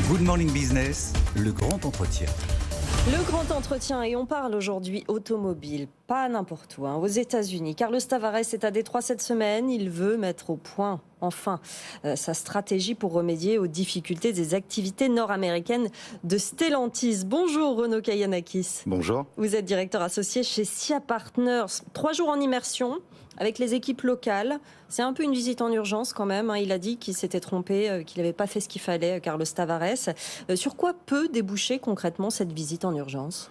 Good Morning Business, le grand entretien. Le grand entretien, et on parle aujourd'hui automobile, pas n'importe où, aux États-Unis. Carlos Tavares est à Détroit cette semaine. Il veut mettre au point, enfin, sa stratégie pour remédier aux difficultés des activités nord-américaines de Stellantis. Bonjour Renaud Kayanakis. Bonjour. Vous êtes directeur associé chez SIA Partners. 3 jours en immersion avec les équipes locales. C'est un peu une visite en urgence quand même. Il a dit qu'il s'était trompé, qu'il n'avait pas fait ce qu'il fallait, Carlos Tavares. Sur quoi peut déboucher concrètement cette visite en urgence ?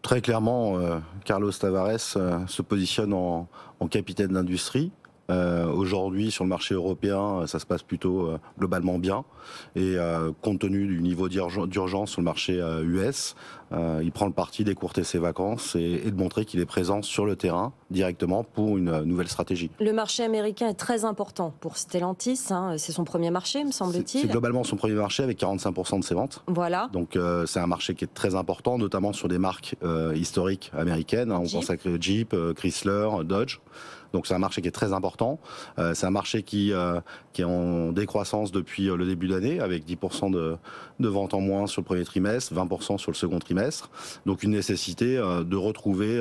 Très clairement, Carlos Tavares se positionne en capitaine d'industrie. Aujourd'hui, sur le marché européen, ça se passe plutôt globalement bien. Et compte tenu du niveau d'urgence sur le marché US, il prend le parti d'écourter ses vacances et de montrer qu'il est présent sur le terrain directement pour une nouvelle stratégie. Le marché américain est très important pour Stellantis. C'est son premier marché, me semble-t-il. C'est globalement son premier marché avec 45% de ses ventes. Voilà. Donc c'est un marché qui est très important, notamment sur des marques historiques américaines. On pense à Jeep, Chrysler, Dodge. Donc c'est un marché qui est très important. C'est un marché qui est en décroissance depuis le début d'année, avec 10% de ventes en moins sur le premier trimestre, 20% sur le second trimestre. Donc une nécessité de retrouver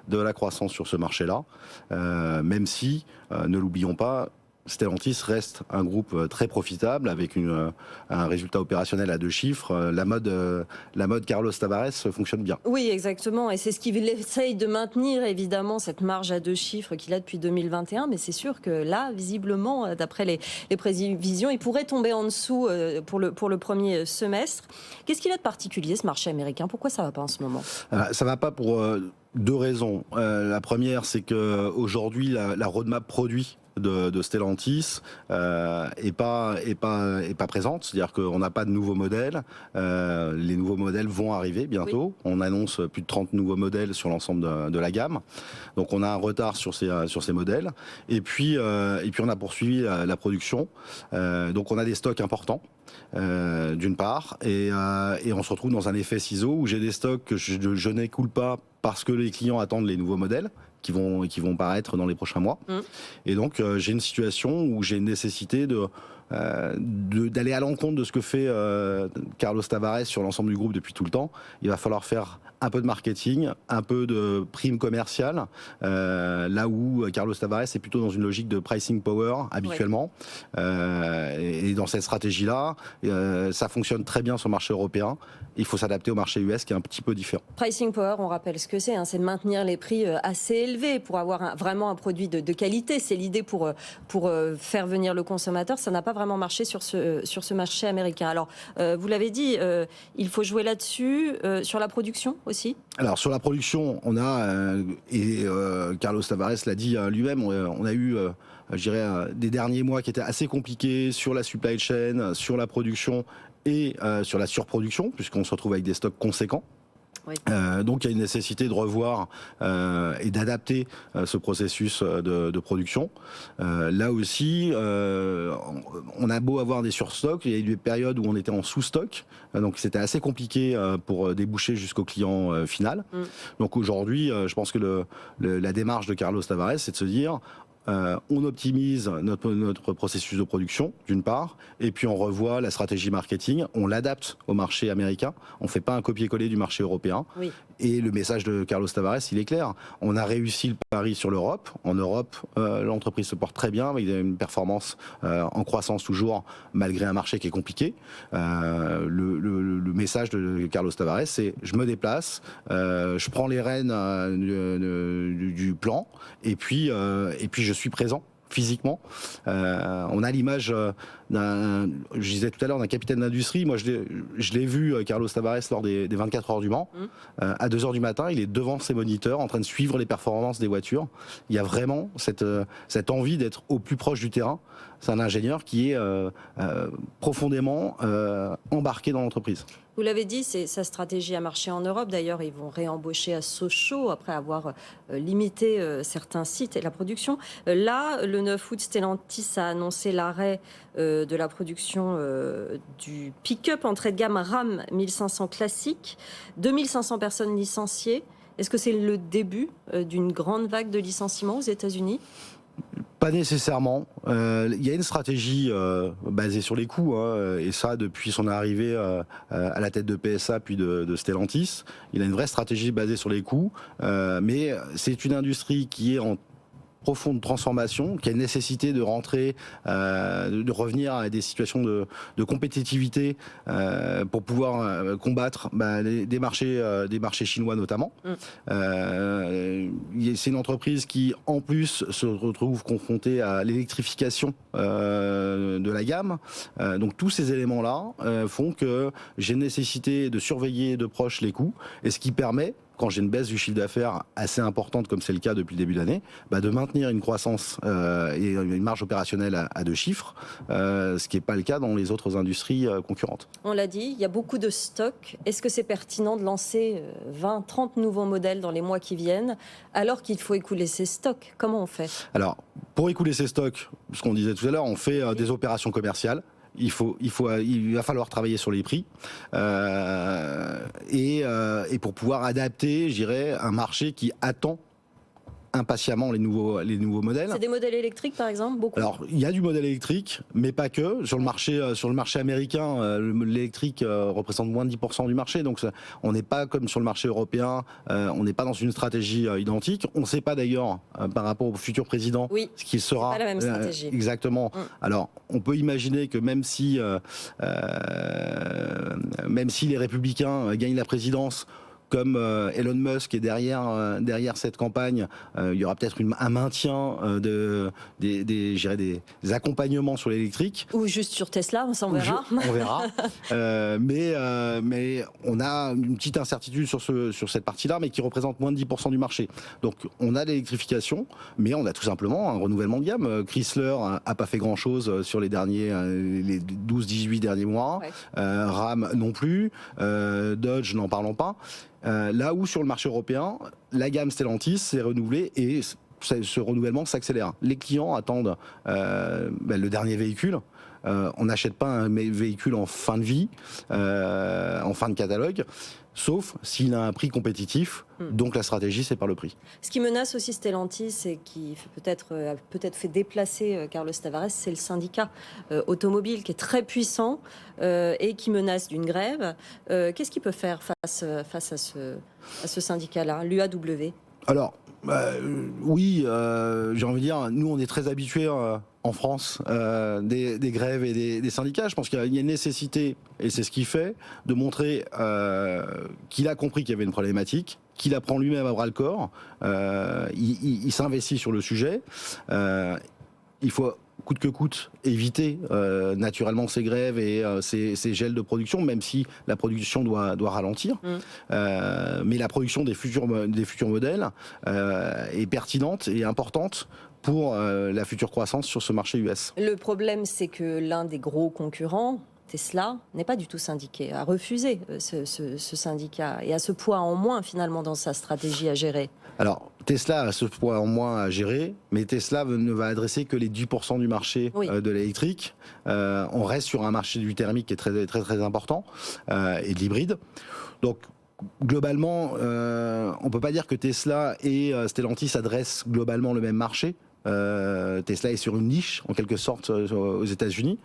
de la croissance sur ce marché-là, même si, ne l'oublions pas, Stellantis reste un groupe très profitable avec un résultat opérationnel à 2 chiffres. La mode Carlos Tavares fonctionne bien. Oui, exactement. Et c'est ce qu'il essaye de maintenir, évidemment, cette marge à 2 chiffres qu'il a depuis 2021. Mais c'est sûr que là, visiblement, d'après les prévisions, il pourrait tomber en dessous pour le premier semestre. Qu'est-ce qu'il a de particulier, ce marché américain ? Pourquoi ça ne va pas en ce moment ? Ça ne va pas pour 2 raisons. La première, c'est qu'aujourd'hui, la roadmap produit de Stellantis est pas présente, c'est-à-dire qu'on n'a pas de nouveaux modèles. Les nouveaux modèles vont arriver bientôt. Oui. On annonce plus de 30 nouveaux modèles sur l'ensemble de la gamme. Donc on a un retard sur ces modèles. Et puis on a poursuivi la production. Donc on a des stocks importants. D'une part, et on se retrouve dans un effet ciseau où j'ai des stocks que je n'écoule pas parce que les clients attendent les nouveaux modèles qui vont paraître dans les prochains mois. Et donc j'ai une situation où j'ai une nécessité d'aller à l'encontre de ce que fait Carlos Tavares sur l'ensemble du groupe depuis tout le temps. Il va falloir faire un peu de marketing, un peu de prime commerciale, là où Carlos Tavares est plutôt dans une logique de pricing power habituellement. Oui. Et dans cette stratégie-là, ça fonctionne très bien sur le marché européen. Il faut s'adapter au marché US qui est un petit peu différent. Pricing power, on rappelle ce que c'est. C'est maintenir les prix assez élevés pour avoir vraiment un produit de qualité. C'est l'idée pour faire venir le consommateur. Ça n'a pas vraiment marché sur ce marché américain. Alors, vous l'avez dit, il faut jouer là-dessus. Sur la production aussi ? Alors, sur la production, on a, Carlos Tavares l'a dit lui-même, on a eu... je dirais, des derniers mois qui étaient assez compliqués sur la supply chain, sur la production et sur la surproduction, puisqu'on se retrouve avec des stocks conséquents. Oui. Donc il y a une nécessité de revoir et d'adapter ce processus de production. Là aussi, on a beau avoir des surstocks, il y a eu des périodes où on était en sous-stock, donc c'était assez compliqué pour déboucher jusqu'au client final. Donc aujourd'hui, je pense que la démarche de Carlos Tavares, c'est de se dire... on optimise notre processus de production, d'une part, et puis on revoit la stratégie marketing, on l'adapte au marché américain, on ne fait pas un copier-coller du marché européen. Oui. Et le message de Carlos Tavares, il est clair. On a réussi le pari sur l'Europe. En Europe, l'entreprise se porte très bien, avec une performance en croissance toujours, malgré un marché qui est compliqué. Le message de Carlos Tavares, c'est je me déplace, je prends les rênes du plan, et puis je suis présent physiquement. On a l'image je disais tout à l'heure, d'un capitaine d'industrie. Moi, je l'ai vu, Carlos Tavares, lors des 24 heures du Mans. À 2 heures du matin, il est devant ses moniteurs, en train de suivre les performances des voitures. Il y a vraiment cette envie d'être au plus proche du terrain. C'est un ingénieur qui est profondément embarqué dans l'entreprise. Vous l'avez dit, sa stratégie a marché en Europe. D'ailleurs, ils vont réembaucher à Sochaux après avoir limité certains sites et la production. Là, le 9 août, Stellantis a annoncé l'arrêt de la production du pick-up entrée de gamme Ram 1500 classique. 2500 personnes licenciées. Est-ce que c'est le début d'une grande vague de licenciements aux États-Unis ? Pas nécessairement. Il y a une stratégie basée sur les coûts, et ça depuis son arrivée à la tête de PSA puis de Stellantis. Il a une vraie stratégie basée sur les coûts, mais c'est une industrie qui est en profonde transformation, qui a une nécessité de rentrer, de revenir à des situations de compétitivité pour pouvoir combattre des marchés chinois notamment. C'est une entreprise qui en plus se retrouve confrontée à l'électrification de la gamme. Donc tous ces éléments-là font que j'ai nécessité de surveiller de proche les coûts, et ce qui permet, quand j'ai une baisse du chiffre d'affaires assez importante, comme c'est le cas depuis le début de l'année, de maintenir une croissance et une marge opérationnelle à 2 chiffres, ce qui n'est pas le cas dans les autres industries concurrentes. On l'a dit, il y a beaucoup de stocks. Est-ce que c'est pertinent de lancer 20, 30 nouveaux modèles dans les mois qui viennent, alors qu'il faut écouler ces stocks? Comment on fait? Alors, pour écouler ces stocks, ce qu'on disait tout à l'heure, on fait des opérations commerciales. Il va falloir travailler sur les prix et pour pouvoir adapter, je dirais, un marché qui attend impatiemment les nouveaux modèles. C'est des modèles électriques par exemple, beaucoup? Alors il y a du modèle électrique, mais pas que. Sur le marché américain, l'électrique représente moins de 10% du marché, donc on n'est pas comme sur le marché européen, on n'est pas dans une stratégie identique. On ne sait pas d'ailleurs par rapport au futur président ce qu'il sera. C'est pas la même stratégie. Exactement. Alors on peut imaginer que même si les Républicains gagnent la présidence, comme Elon Musk est derrière cette campagne, il y aura peut-être un maintien des accompagnements sur l'électrique. Ou juste sur Tesla, on s'en verra. On verra. Mais on a une petite incertitude sur cette partie-là, mais qui représente moins de 10% du marché. Donc on a l'électrification, mais on a tout simplement un renouvellement de gamme. Chrysler a pas fait grand-chose sur les 12-18 derniers mois. Ouais. Ram non plus. Dodge, n'en parlons pas. Là où sur le marché européen, la gamme Stellantis s'est renouvelée et ce renouvellement s'accélère. Les clients attendent le dernier véhicule. On n'achète pas un véhicule en fin de vie, en fin de catalogue, sauf s'il a un prix compétitif. Donc la stratégie, c'est par le prix. Ce qui menace aussi Stellantis et qui a peut-être fait déplacer Carlos Tavares, c'est le syndicat automobile qui est très puissant et qui menace d'une grève. Qu'est-ce qu'il peut faire face à ce syndicat-là, l'UAW? Alors, oui, j'ai envie de dire, nous on est très habitués en France des grèves et des syndicats. Je pense qu'il y a une nécessité, et c'est ce qu'il fait, de montrer qu'il a compris qu'il y avait une problématique, qu'il la prend lui-même à bras-le-corps, il s'investit sur le sujet. Il faut coûte que coûte éviter naturellement ces grèves et ces gels de production, même si la production doit ralentir. Mais la production des futurs modèles est pertinente et importante pour la future croissance sur ce marché US. Le problème, c'est que l'un des gros concurrents, Tesla, n'est pas du tout syndiqué, a refusé ce syndicat et a ce poids en moins finalement dans sa stratégie à gérer. Alors, Tesla a ce poids en moins à gérer, mais Tesla ne va adresser que les 10% du marché de l'électrique. On reste sur un marché du thermique qui est très, très, très important et de l'hybride. Donc, globalement, on ne peut pas dire que Tesla et Stellantis adressent globalement le même marché. Tesla est sur une niche en quelque sorte aux États-Unis,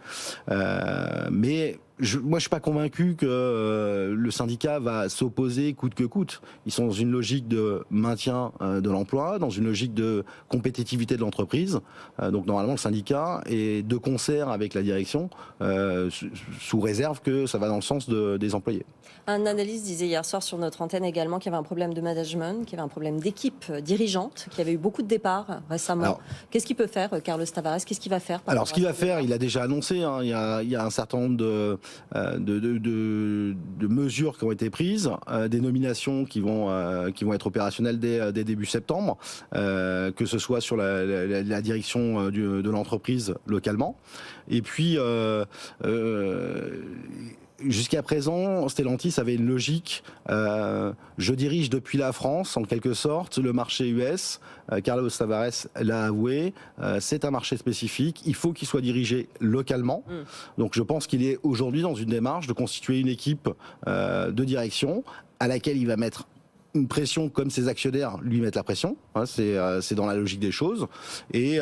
mais moi je suis pas convaincu que le syndicat va s'opposer coûte que coûte. Ils sont dans une logique de maintien de l'emploi, dans une logique de compétitivité de l'entreprise. Donc normalement le syndicat est de concert avec la direction, sous réserve que ça va dans le sens des employés. Un analyste disait hier soir sur notre antenne également qu'il y avait un problème de management, qu'il y avait un problème d'équipe dirigeante, qu'il y avait eu beaucoup de départs récemment. Alors, qu'est-ce qu'il peut faire, Carlos Tavares? Qu'est-ce qu'il va faire? Alors, ce qu'il va faire, il a déjà annoncé, il y a un certain nombre de mesures qui ont été prises, des nominations qui vont être opérationnelles dès début septembre, que ce soit sur la direction de l'entreprise localement. Et puis, jusqu'à présent, Stellantis avait une logique. Je dirige depuis la France, en quelque sorte, le marché US. Carlos Tavares l'a avoué. C'est un marché spécifique. Il faut qu'il soit dirigé localement. Donc, je pense qu'il est aujourd'hui dans une démarche de constituer une équipe de direction à laquelle il va mettre une pression comme ses actionnaires lui mettent la pression, hein, c'est dans la logique des choses, et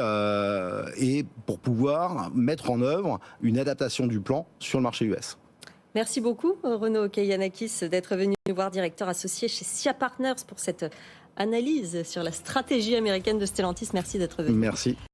pour pouvoir mettre en œuvre une adaptation du plan sur le marché US. Merci beaucoup Renaud Keianakis d'être venu nous voir, directeur associé chez SIA Partners, pour cette analyse sur la stratégie américaine de Stellantis. Merci d'être venu. Merci.